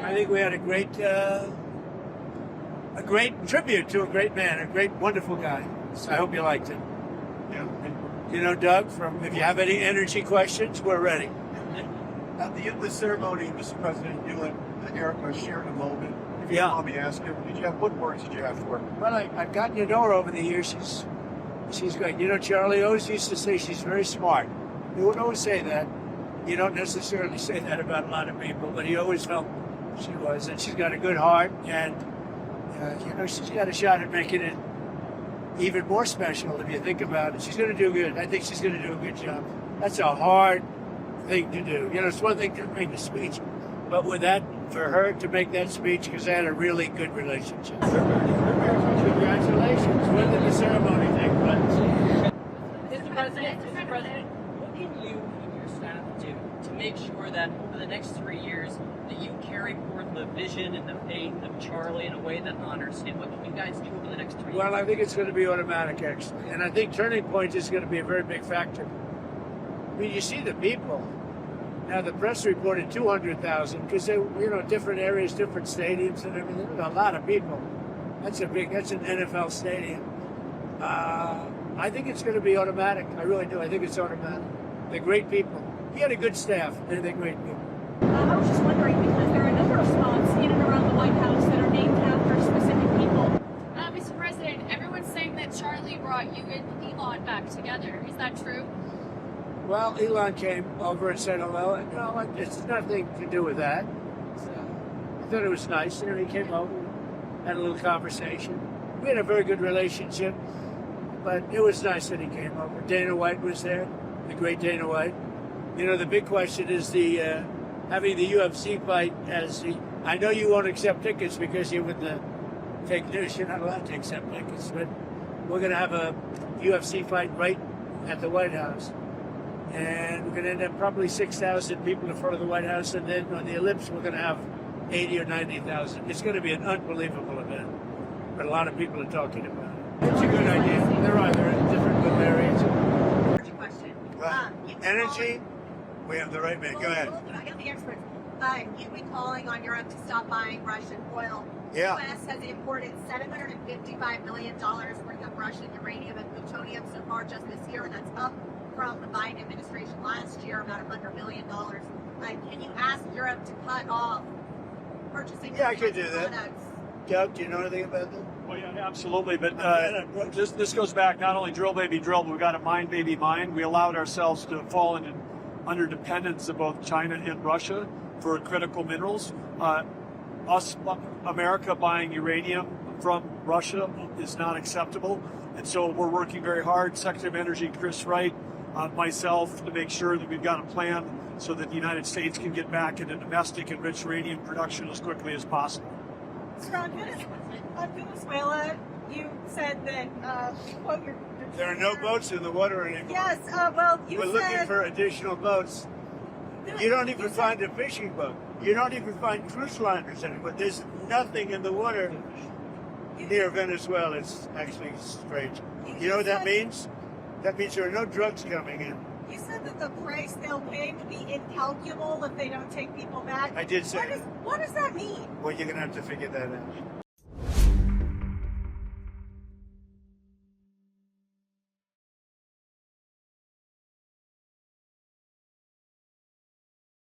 I think we had a great tribute to a great man, a great, wonderful guy. So I hope you liked it. Yeah. You know, Doug, if you have any energy questions, we're ready. At the end of the ceremony, Mr. President, you and Erica shared a moment. If you Yeah. allow me to ask you, what words did you have for her? Well, I've gotten to know her over the years. She's great. You know, Charlie always used to say she's very smart. He would always say that. You don't necessarily say that about a lot of people, but he always felt she was. And she's got a good heart, and you know, she's got a shot at making it even more special if you think about it. She's going to do good. I think she's going to do a good job. That's a hard thing to do. You know, it's one thing to make a speech, but with that, for her to make that speech, because they had a really good relationship. Congratulations. When did the ceremony take place? Mr. President, what can you and your staff do to make sure that over the next 3 years that you carry forth the vision and the faith of Charlie in a way that honors him? What can you guys do over the next 3 years? Well, I think it's going to be automatic, actually. And I think Turning Point is going to be a very big factor. I mean, you see the people. Now, the press reported 200,000 because they, you know, different areas, different stadiums and everything. A lot of people. That's an NFL stadium. I think it's going to be automatic. I really do. I think it's automatic. They're great people. He had a good staff. They're great people. I was just wondering, because there are a number of spots in and around the White House that are named after specific people. Mr. President, everyone's saying that Charlie brought you and Elon back together. Is that true? Well, Elon came over and said hello. And, no, it's nothing to do with that. I thought it was nice. You know, he came over, had a little conversation. We had a very good relationship, but it was nice that he came over. Dana White was there, the great Dana White. You know, the big question is having the UFC fight as the. I know you won't accept tickets because you're with the fake news. You're not allowed to accept tickets, but we're going to have a UFC fight right at the White House. And we're going to end up probably 6,000 people in front of the White House, and then on the ellipse we're going to have 80 or 90,000. It's going to be an unbelievable event, but a lot of people are talking about it. It's a good idea. They're either in different good areas. Question. Energy, we have the right man. Go ahead. I got the experts. You've been calling on Europe to stop buying Russian oil. Yeah. The U.S. has imported $755 million worth of Russian uranium and plutonium so far just this year, and that's up from the Biden administration last year, about $100 million. Can you ask Europe to cut off purchasing? Yeah, I could do that. Products? Doug, do you know anything about that? Well, yeah, absolutely. But this goes back not only drill, baby, drill, but we've got a mine, baby, mine. We allowed ourselves to fall under dependence of both China and Russia for critical minerals. America buying uranium from Russia is not acceptable. And so we're working very hard, Secretary of Energy Chris Wright, myself, to make sure that we've got a plan so that the United States can get back into domestic enriched uranium production as quickly as possible. Sir, on Venezuela, you said that, quote, There are no boats in the water anymore. Yes, well, you We're said... looking for additional boats. You don't even find a fishing boat. You don't even find cruise liners anymore. There's nothing in the water near Venezuela. It's actually strange. You know what that means? That means there are no drugs coming in. You said that the price they'll pay would be incalculable if they don't take people back. I did say that. What does that mean? Well, you're going to have to figure that out.